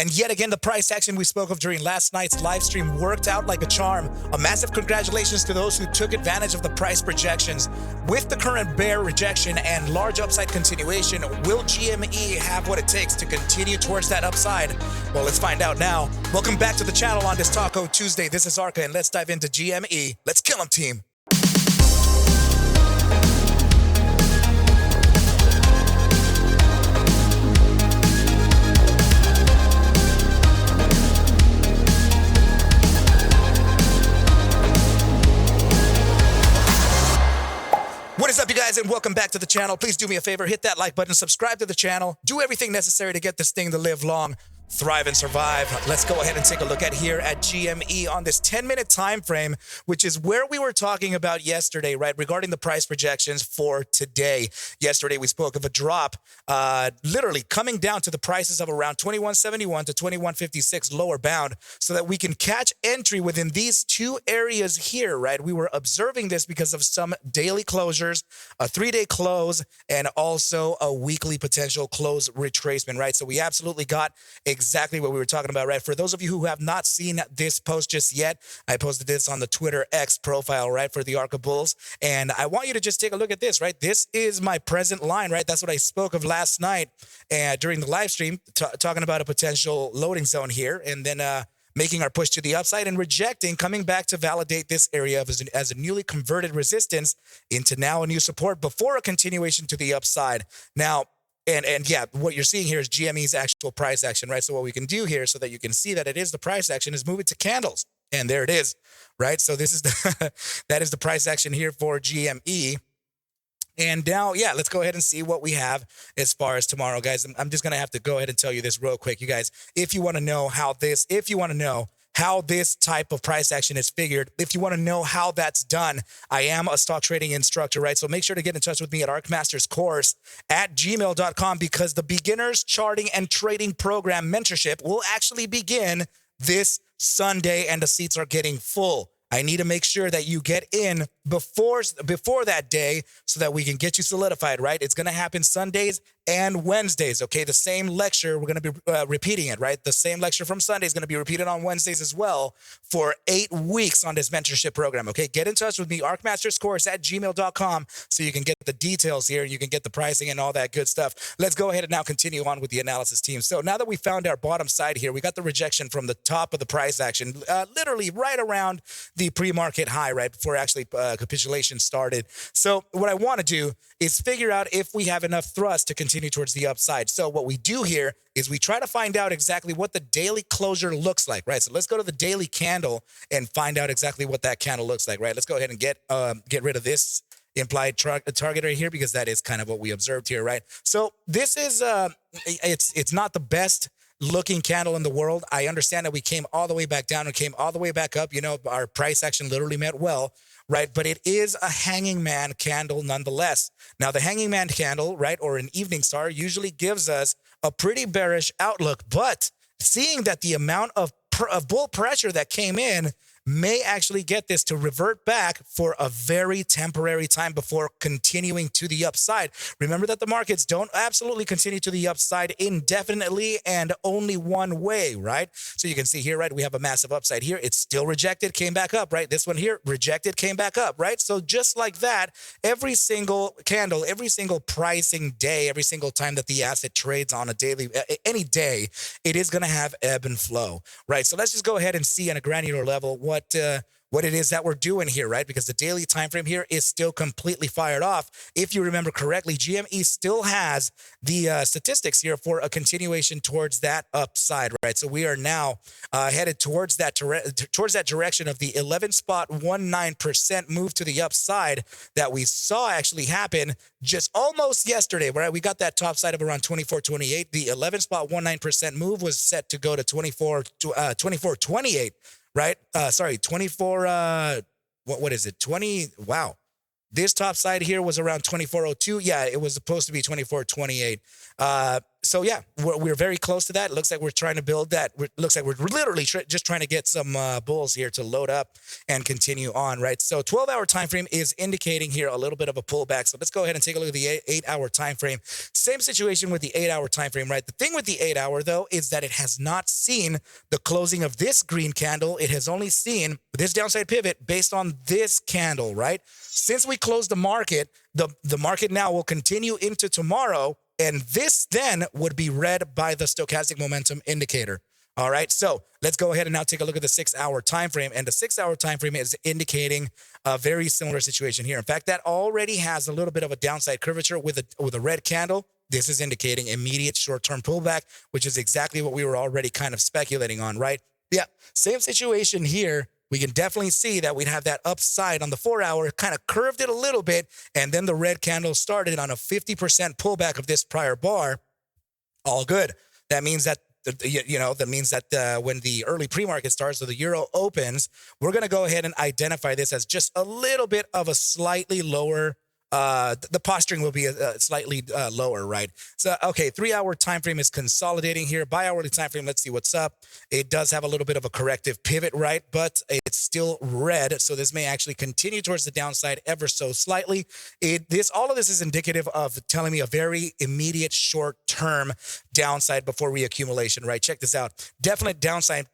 And yet again, the price action we spoke of during last night's live stream worked out like a charm. A massive congratulations to those who took advantage of the price projections. With the current bear rejection and large upside continuation, will GME have what it takes to continue towards that upside? Well, let's find out now. Welcome back to the channel on this Taco Tuesday. This is ARCa, and let's dive into GME. Let's kill them, team. What is up, you guys, and welcome back to the channel. Please do me a favor, hit that like button, subscribe to the channel, do everything necessary to get this thing to live long, thrive, and survive. Let's go ahead and take a look at here at GME on this 10-minute time frame, which is where we were talking about yesterday, right, regarding the price projections for today. Yesterday, we spoke of a drop, literally coming down to the prices of around 2171 to 2156 lower bound, so that we can catch entry within these two areas here, right? We were observing this because of some daily closures, a 3-day close, and also a weekly potential close retracement, right? So we absolutely got exactly what we were talking about, right? For those of you who have not seen this post just yet, I posted this on the Twitter X profile, right, for the ARCa Bulls. And I want you to just take a look at this, right? This is my present line, right? That's what I spoke of last night during the live stream, talking about a potential loading zone here, and then making our push to the upside and rejecting, coming back to validate this area as a newly converted resistance into now a new support before a continuation to the upside. Now, And yeah, what you're seeing here is GME's actual price action, right? So what we can do here so that you can see that it is the price action is move it to candles. And there it is, right? So this is that is the price action here for GME. And now, yeah, let's go ahead and see what we have as far as tomorrow, guys. I'm just going to have to go ahead and tell you this real quick, you guys. If you want to know how this type of price action is figured, if you want to know how that's done, I am a stock trading instructor, right? So make sure to get in touch with me at ArcMastersCourse at gmail.com, because the beginners charting and trading program mentorship will actually begin this Sunday, and the seats are getting full. I need to make sure that you get in before that day so that we can get you solidified, right? It's going to happen Sundays and Wednesdays, okay? The same lecture, we're going to be repeating it, right? The same lecture from Sunday is going to be repeated on Wednesdays as well for 8 weeks on this mentorship program, okay? Get in touch with me, ArcMastersCourse at gmail.com, so you can get the details here, you can get the pricing and all that good stuff. Let's go ahead and now continue on with the analysis team. So now that we found our bottom side here, we got the rejection from the top of the price action, literally right around the pre-market high, right, before actually capitulation started. So what I want to do is figure out if we have enough thrust to continue towards the upside. So what we do here is we try to find out exactly what the daily closure looks like, right? So let's go to the daily candle and find out exactly what that candle looks like, right? Let's go ahead and get rid of this implied target right here, because that is kind of what we observed here, right? So this is it's not the best looking candle in the world. I understand that we came all the way back down and came all the way back up. You know, our price action literally met well, right? But it is a hanging man candle nonetheless. Now, the hanging man candle, right, or an evening star usually gives us a pretty bearish outlook. But seeing that the amount of bull pressure that came in may actually get this to revert back for a very temporary time before continuing to the upside. Remember that the markets don't absolutely continue to the upside indefinitely and only one way, right? So you can see here, right, we have a massive upside here. It's still rejected, came back up, right? This one here, rejected, came back up, right? So just like that, every single candle, every single pricing day, every single time that the asset trades on a daily, any day, it is going to have ebb and flow, right? So let's just go ahead and see on a granular level what it is that we're doing here, right? Because the daily time frame here is still completely fired off. If you remember correctly, GME still has the statistics here for a continuation towards that upside, right? So we are now headed towards that direction of the 11.19% move to the upside that we saw actually happen just almost yesterday, right? We got that top side of around 24.28. The 11.19% move was set to go to 24.28. Right? 24, what is it? 20, wow. This top side here was around 24.02. Yeah, it was supposed to be 24.28. So yeah, we're very close to that. It looks like we're trying to build that. Looks like we're literally just trying to get some bulls here to load up and continue on, right? So 12-hour time frame is indicating here a little bit of a pullback. So let's go ahead and take a look at the 8-hour time frame. Same situation with the 8-hour time frame, right? The thing with the 8-hour though is that it has not seen the closing of this green candle. It has only seen this downside pivot based on this candle, right? Since we closed the market, the market now will continue into tomorrow. And this then would be read by the stochastic momentum indicator. All right, so let's go ahead and now take a look at the 6-hour time frame. And the 6-hour time frame is indicating a very similar situation here. In fact, that already has a little bit of a downside curvature with a red candle. This is indicating immediate short-term pullback, which is exactly what we were already kind of speculating on, right? Yeah, same situation here. We can definitely see that we'd have that upside on the 4-hour, kind of curved it a little bit, and then the red candle started on a 50% pullback of this prior bar. All good. That means that, when the early pre-market starts, so the euro opens, we're going to go ahead and identify this as just a little bit of a slightly lower the posturing will be slightly lower, right? So, okay, 3-hour time frame is consolidating here. Bi-hourly time frame, let's see what's up. It does have a little bit of a corrective pivot, right? But it's still red, so this may actually continue towards the downside ever so slightly. All of this is indicative of telling me a very immediate short-term downside before reaccumulation, right? Check this out. Definite downside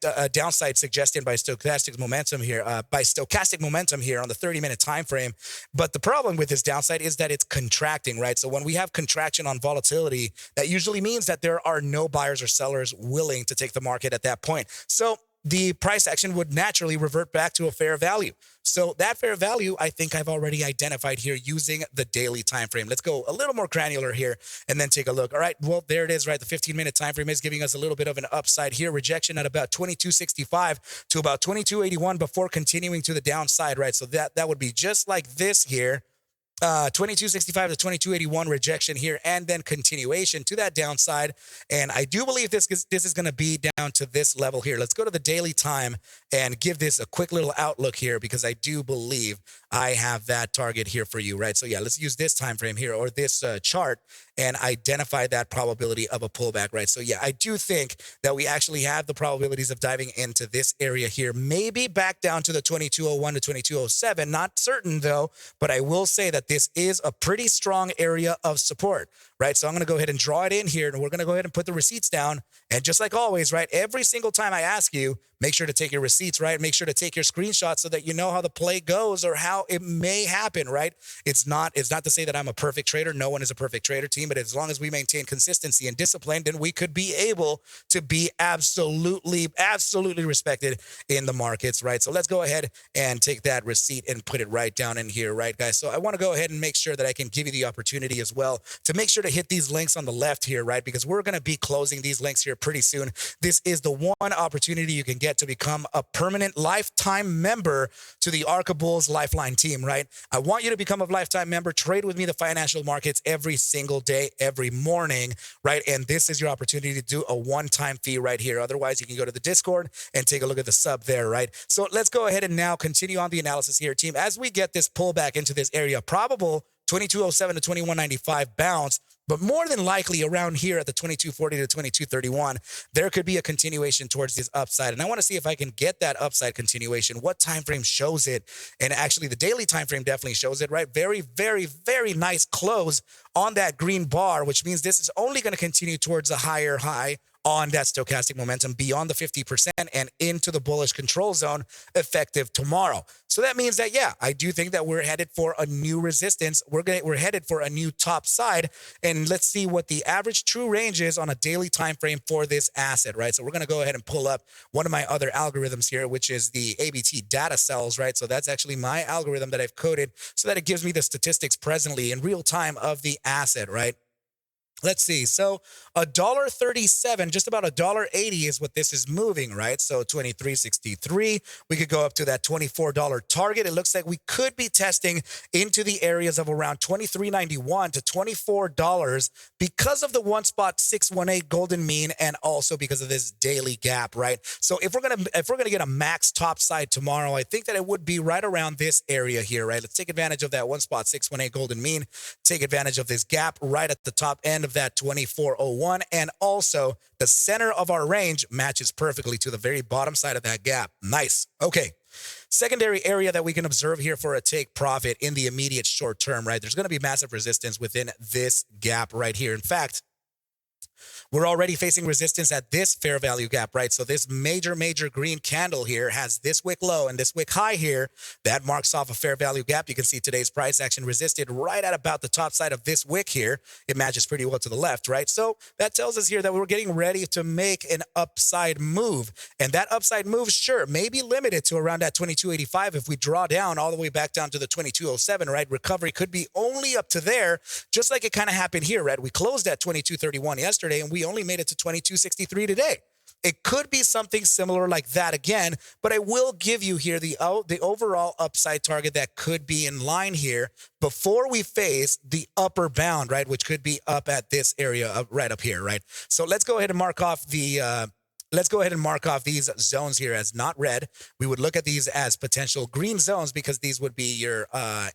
suggested by stochastic momentum here, on the 30-minute time frame. But the problem with this downside is that it's contracting, right? So when we have contraction on volatility, that usually means that there are no buyers or sellers willing to take the market at that point. So the price action would naturally revert back to a fair value. So that fair value, I think I've already identified here using the daily time frame. Let's go a little more granular here and then take a look. All right, well, there it is, right? The 15-minute time frame is giving us a little bit of an upside here. Rejection at about 22.65 to about 22.81 before continuing to the downside, right? So that would be just like this here. 22.65 to 22.81 rejection here, and then continuation to that downside. And I do believe this is going to be down to this level here. Let's go to the daily time and give this a quick little outlook here, because I do believe I have that target here for you, right? So yeah, let's use this time frame here, or this chart, and identify that probability of a pullback, right? So yeah, I do think that we actually have the probabilities of diving into this area here, maybe back down to the 22.01 to 22.07. Not certain though, but I will say that this is a pretty strong area of support, right? So I'm going to go ahead and draw it in here, and we're going to go ahead and put the receipts down. And just like always, right, every single time I ask you, make sure to take your receipts, right? Make sure to take your screenshots so that you know how the play goes or how it may happen, right? It's not to say that I'm a perfect trader. No one is a perfect trader, team, but as long as we maintain consistency and discipline, then we could be able to be absolutely respected in the markets, right? So let's go ahead and take that receipt and put it right down in here, right, guys? So I want to go ahead and make sure that I can give you the opportunity as well to make sure to hit these links on the left here, right? Because we're going to be closing these links here pretty soon. This is the one opportunity you can get to become a permanent lifetime member to the ARCa Bulls Lifeline team, right? I want you to become a lifetime member, trade with me the financial markets every single day, every morning, right? And this is your opportunity to do a one-time fee right here. Otherwise, you can go to the Discord and take a look at the sub there, right? So let's go ahead and now continue on the analysis here, team. As we get this pullback into this area, probable 2207 to 2195 bounce, but more than likely around here at the 2240 to 2231, there could be a continuation towards this upside. And I want to see if I can get that upside continuation. What time frame shows it? And actually the daily time frame definitely shows it, right? Very, very, very nice close on that green bar, which means this is only going to continue towards a higher high on that stochastic momentum beyond the 50% and into the bullish control zone effective tomorrow. So that means that, yeah, I do think that we're headed for a new resistance. We're headed for a new top side. And let's see what the average true range is on a daily time frame for this asset, right? So we're going to go ahead and pull up one of my other algorithms here, which is the ABT data cells, right? So that's actually my algorithm that I've coded so that it gives me the statistics presently in real time of the asset, right? Let's see. So $1.37, just about $1.80 is what this is moving, right? So 23.63. We could go up to that $24 target. It looks like we could be testing into the areas of around $23.91 to $24 because of the 1.618 golden mean and also because of this daily gap, right? So if we're gonna get a max top side tomorrow, I think that it would be right around this area here, right? Let's take advantage of that 1.618 golden mean. Take advantage of this gap right at the top end of that 2401. And also the center of our range matches perfectly to the very bottom side of that gap. Nice. Okay. Secondary area that we can observe here for a take profit in the immediate short term, right? There's going to be massive resistance within this gap right here. In fact, we're already facing resistance at this fair value gap, right? So this major green candle here has this wick low and this wick high here. That marks off a fair value gap. You can see today's price action resisted right at about the top side of this wick here. It matches pretty well to the left, right? So that tells us here that we're getting ready to make an upside move. And that upside move, sure, may be limited to around that 2285. If we draw down all the way back down to the 2207, right? Recovery could be only up to there, just like it kind of happened here, right? We closed at 2231 yesterday and we only made it to 2263 today. It could be something similar like that again, but I will give you here the overall upside target that could be in line here before we face the upper bound, right? Which could be up at this area right up here, right? So let's go ahead and mark off these zones here as not red. We would look at these as potential green zones because these would be your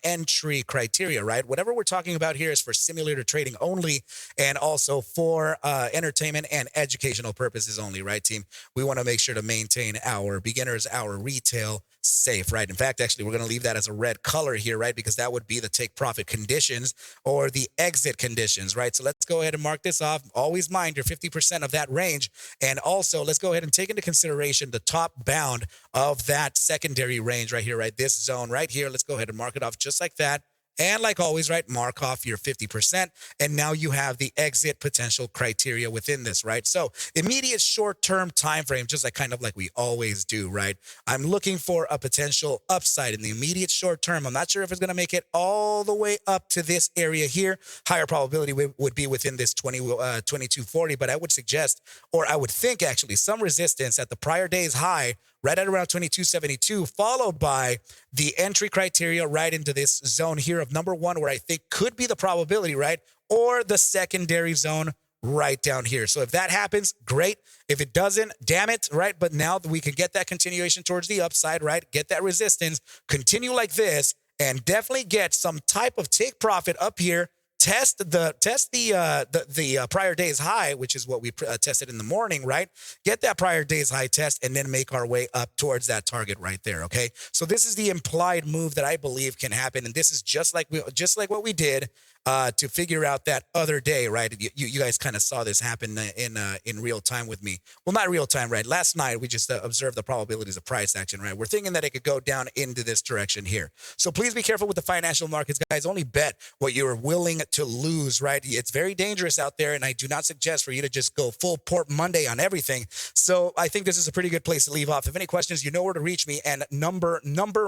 entry criteria, right? Whatever we're talking about here is for simulator trading only and also for entertainment and educational purposes only, right, team? We want to make sure to maintain our beginners, our retail safe, right? In fact, actually, we're going to leave that as a red color here, right? Because that would be the take profit conditions or the exit conditions, right? So let's go ahead and mark this off. Always mind your 50% of that range. And also, let's go ahead and take into consideration the top bound of that secondary range right here, right? This zone right here. Let's go ahead and mark it off just like that. And like always, right, mark off your 50%. And now you have the exit potential criteria within this, right? So immediate short-term time frame, just like we always do, right? I'm looking for a potential upside in the immediate short term. I'm not sure if it's going to make it all the way up to this area here. Higher probability would be within this 2240, but I would suggest, or I would think actually, some resistance at the prior day's high right at around 2272, followed by the entry criteria right into this zone here of number one, where I think could be the probability, right? Or the secondary zone right down here. So if that happens, great. If it doesn't, damn it, right? But now we can get that continuation towards the upside, right? Get that resistance, continue like this, and definitely get some type of take profit up here. Test the prior day's high, which is what we tested in the morning, right? Get that prior day's high test and then make our way up towards that target right there, okay? So this is the implied move that I believe can happen, and this is just like what we did to figure out that other day, right? You guys kind of saw this happen in real time with me. Well, not real time, right? Last night, we just observed the probabilities of price action, right? We're thinking that it could go down into this direction here. So please be careful with the financial markets, guys. Only bet what you're willing to lose, right? It's very dangerous out there, and I do not suggest for you to just go full port Monday on everything. So I think this is a pretty good place to leave off. If any questions, you know where to reach me. And number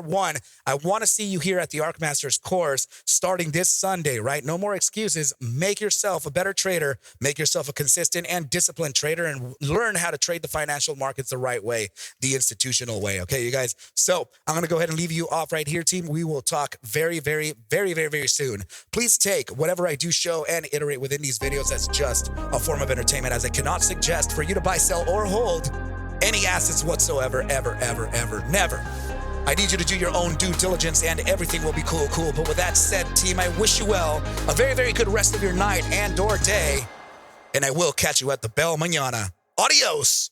one, I want to see you here at the ArcMasters course starting this Sunday, right? No more excuses. Make yourself a better trader. Make yourself a consistent and disciplined trader and learn how to trade the financial markets the right way, the institutional way. Okay, you guys? So I'm going to go ahead and leave you off right here, team. We will talk very soon. Please take whatever I do show and iterate within these videos as just a form of entertainment, as I cannot suggest for you to buy, sell, or hold any assets whatsoever, ever, never. I need you to do your own due diligence and everything will be cool. But with that said, team, I wish you well a very good rest of your night and or day. And I will catch you at the bell mañana. Adios.